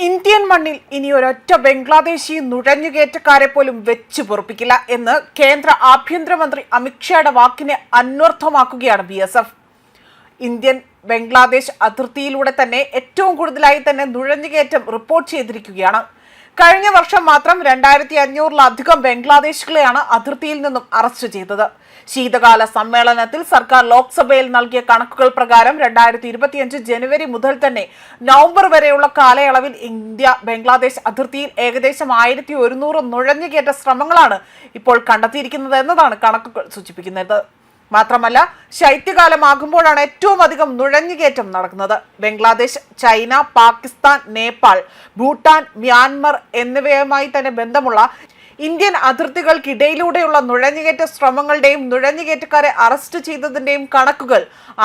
Indian മണ്ണിൽ ഇനി ഒരൊറ്റ ബംഗ്ലാദേശി നുഴഞ്ഞുകയറ്റക്കാരെ പോലും വെച്ചു പൊറുപ്പിക്കില്ല എന്ന് കേന്ദ്ര ആഭ്യന്തരമന്ത്രി അമിത്ഷായുടെ വാക്കിനെ അന്വർത്ഥമാക്കുകയാണ് BSF. ഇന്ത്യൻ ബംഗ്ലാദേശ് അതിർത്തിയിലൂടെ തന്നെ ഏറ്റവും കൂടുതലായി തന്നെ നുഴഞ്ഞുകയറ്റം റിപ്പോർട്ട് ചെയ്തിരിക്കുകയാണ്. കഴിഞ്ഞ വർഷം മാത്രം 2500-ലധികം ബംഗ്ലാദേശികളെയാണ് അതിർത്തിയിൽ നിന്നും അറസ്റ്റ് ചെയ്തത്. ശീതകാല സമ്മേളനത്തിൽ സർക്കാർ ലോക്സഭയിൽ നൽകിയ കണക്കുകൾ പ്രകാരം 2025 ജനുവരി മുതൽ തന്നെ നവംബർ വരെയുള്ള കാലയളവിൽ ഇന്ത്യ ബംഗ്ലാദേശ് അതിർത്തിയിൽ ഏകദേശം 1100 നുഴഞ്ഞുകയറ്റ ശ്രമങ്ങളാണ് ഇപ്പോൾ കണ്ടെത്തിയിരിക്കുന്നത് എന്നതാണ് കണക്കുകൾ സൂചിപ്പിക്കുന്നത്. മാത്രമല്ല, ശൈത്യകാലമാകുമ്പോഴാണ് ഏറ്റവും അധികം നുഴഞ്ഞുകയറ്റം നടക്കുന്നത്. ബംഗ്ലാദേശ്, ചൈന, പാകിസ്ഥാൻ, നേപ്പാൾ, ഭൂട്ടാൻ, മ്യാൻമർ എന്നിവയുമായി തന്നെ ബന്ധമുള്ള ഇന്ത്യൻ അതിർത്തികൾക്കിടയിലൂടെയുള്ള നുഴഞ്ഞുകയറ്റ ശ്രമങ്ങളുടെയും നുഴഞ്ഞുകയറ്റക്കാരെ അറസ്റ്റ് ചെയ്തതിന്റെയും കണക്കുകൾ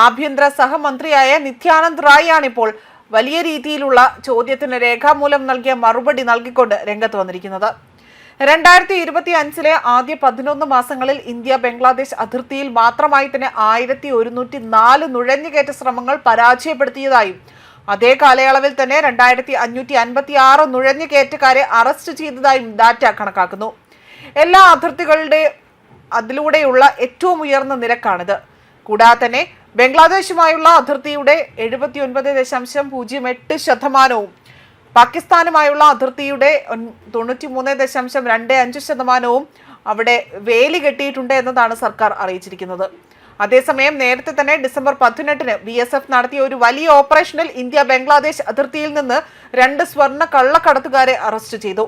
ആഭ്യന്തര സഹമന്ത്രിയായ നിത്യാനന്ദ് റായ് ആണിപ്പോൾ വലിയ രീതിയിലുള്ള ചോദ്യത്തിന് രേഖാമൂലം നൽകിയ മറുപടി നൽകിക്കൊണ്ട് രംഗത്ത് വന്നിരിക്കുന്നത്. 2025 ആദ്യ 11 മാസങ്ങളിൽ ഇന്ത്യ ബംഗ്ലാദേശ് അതിർത്തിയിൽ മാത്രമായി തന്നെ 1104 നുഴഞ്ഞുകയറ്റ ശ്രമങ്ങൾ പരാജയപ്പെടുത്തിയതായും അതേ കാലയളവിൽ തന്നെ 2556 നുഴഞ്ഞുകയറ്റക്കാരെ അറസ്റ്റ് ചെയ്തതായും ഡാറ്റ കണക്കാക്കുന്നു. എല്ലാ അതിലൂടെയുള്ള ഏറ്റവും ഉയർന്ന നിരക്കാണിത്. കൂടാതെ തന്നെ ബംഗ്ലാദേശുമായുള്ള അതിർത്തിയുടെ 79.08%, പാകിസ്ഥാനുമായുള്ള അതിർത്തിയുടെ 93.25% അവിടെ വേലി കെട്ടിയിട്ടുണ്ട് എന്നതാണ് സർക്കാർ അറിയിച്ചിരിക്കുന്നത്. അതേസമയം നേരത്തെ തന്നെ ഡിസംബർ 18-ന് BSF നടത്തിയ ഒരു വലിയ ഓപ്പറേഷനിൽ ഇന്ത്യ ബംഗ്ലാദേശ് അതിർത്തിയിൽ നിന്ന് 2 സ്വർണ്ണ കള്ളക്കടത്തുകാരെ അറസ്റ്റ് ചെയ്തു.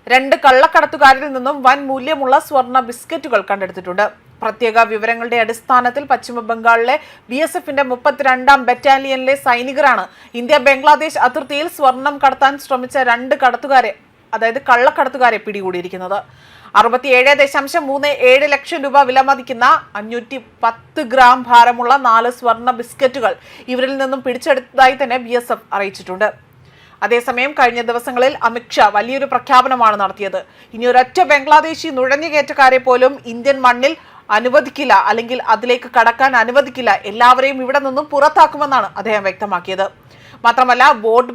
2 കള്ളക്കടത്തുകാരിൽ നിന്നും വൻ മൂല്യമുള്ള സ്വർണ്ണ ബിസ്ക്കറ്റുകൾ കണ്ടെടുത്തിട്ടുണ്ട്. പ്രത്യേക വിവരങ്ങളുടെ അടിസ്ഥാനത്തിൽ പശ്ചിമ ബംഗാളിലെ BSFന്റെ 32-ാം ബറ്റാലിയനിലെ സൈനികരാണ് ഇന്ത്യ ബംഗ്ലാദേശ് അതിർത്തിയിൽ സ്വർണം കടത്താൻ ശ്രമിച്ച 2 കള്ളക്കടത്തുകാരെ പിടികൂടിയിരിക്കുന്നത്. 67.37 ലക്ഷം രൂപ വില മതിക്കുന്ന 510 ഗ്രാം ഭാരമുള്ള 4 സ്വർണ്ണ ബിസ്ക്കറ്റുകൾ ഇവരിൽ നിന്നും പിടിച്ചെടുത്തതായി തന്നെ BSF അറിയിച്ചിട്ടുണ്ട്. അതേസമയം കഴിഞ്ഞ ദിവസങ്ങളിൽ അമിത്ഷാ വലിയൊരു പ്രഖ്യാപനമാണ് നടത്തിയത്. ഇനി ഒരൊറ്റ ബംഗ്ലാദേശി നുഴഞ്ഞുകയറ്റക്കാരെ പോലും ഇന്ത്യൻ മണ്ണിൽ അനുവദിക്കില്ല, അല്ലെങ്കിൽ അതിലേക്ക് കടക്കാൻ അനുവദിക്കില്ല, എല്ലാവരെയും ഇവിടെ നിന്നും പുറത്താക്കുമെന്നാണ് അദ്ദേഹം വ്യക്തമാക്കിയത്. മാത്രമല്ല, വോട്ട്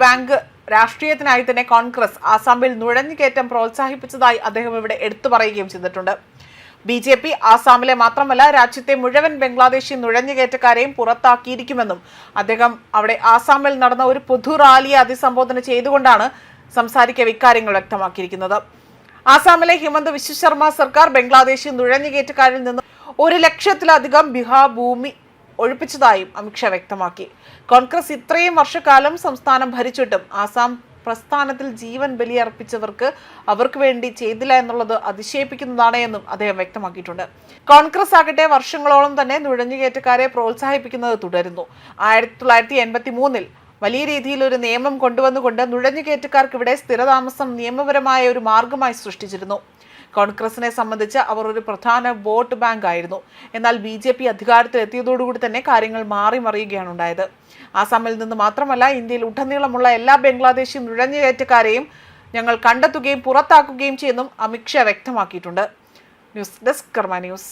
ബാങ്ക് രാഷ്ട്രീയത്തിനായി തന്നെ കോൺഗ്രസ് ആസാമിൽ നുഴഞ്ഞുകയറ്റം പ്രോത്സാഹിപ്പിച്ചതായി അദ്ദേഹം ഇവിടെ എടുത്തു പറയുകയും ചെയ്തിട്ടുണ്ട്. BJP ആസാമിലെ മാത്രമല്ല രാജ്യത്തെ മുഴുവൻ ബംഗ്ലാദേശി നുഴഞ്ഞുകയറ്റക്കാരെയും പുറത്താക്കിയിരിക്കുമെന്നും അദ്ദേഹം അവിടെ ആസാമിൽ നടന്ന ഒരു പൊതു റാലിയെ അഭിസംബോധന ചെയ്തുകൊണ്ടാണ് സംസാരിക്കവെ ഇക്കാര്യങ്ങൾ വ്യക്തമാക്കിയിരിക്കുന്നത്. ആസാമിലെ ഹിമന്ത വിശ്വ ശർമ്മ സർക്കാർ ബംഗ്ലാദേശി നുഴഞ്ഞുകയറ്റക്കാരിൽ നിന്ന് 1 ലക്ഷത്തിലധികം ബിഹാ ഭൂമി ഒഴിപ്പിച്ചതായും അമിത്ഷാ വ്യക്തമാക്കി. കോൺഗ്രസ് ഇത്രയും വർഷക്കാലം സംസ്ഥാനം ഭരിച്ചിട്ടും ആസാം പ്രസ്ഥാനത്തിൽ ജീവൻ അവർക്ക് വേണ്ടി ചെയ്തില്ല എന്നുള്ളത് അതിശയിപ്പിക്കുന്നതാണ് എന്നും അദ്ദേഹം വ്യക്തമാക്കിയിട്ടുണ്ട്. കോൺഗ്രസ് ആകട്ടെ വർഷങ്ങളോളം തന്നെ നുഴഞ്ഞുകയറ്റക്കാരെ പ്രോത്സാഹിപ്പിക്കുന്നത് തുടരുന്നു. 1983-ൽ വലിയ രീതിയിൽ ഒരു നിയമം കൊണ്ടുവന്നുകൊണ്ട് നുഴഞ്ഞുകയറ്റക്കാർക്ക് ഇവിടെ സ്ഥിരതാമസം നിയമപരമായ ഒരു മാർഗമായി സൃഷ്ടിച്ചിരുന്നു. കോൺഗ്രസിനെ സംബന്ധിച്ച് അവർ ഒരു പ്രധാന വോട്ട് ബാങ്ക് ആയിരുന്നു. എന്നാൽ BJP അധികാരത്തിൽ എത്തിയതോടുകൂടി തന്നെ കാര്യങ്ങൾ മറിയുകയാണ് ഉണ്ടായത്. ആസാമിൽ നിന്ന് മാത്രമല്ല ഇന്ത്യയിൽ ഉടനീളമുള്ള എല്ലാ ബംഗ്ലാദേശി നുഴഞ്ഞുകയറ്റക്കാരെയും ഞങ്ങൾ കണ്ടെത്തുകയും പുറത്താക്കുകയും ചെയ്യുമെന്നും അമിത്ഷാ വ്യക്തമാക്കിയിട്ടുണ്ട്. ന്യൂസ് ഡെസ്ക് കർമ്മ ന്യൂസ്.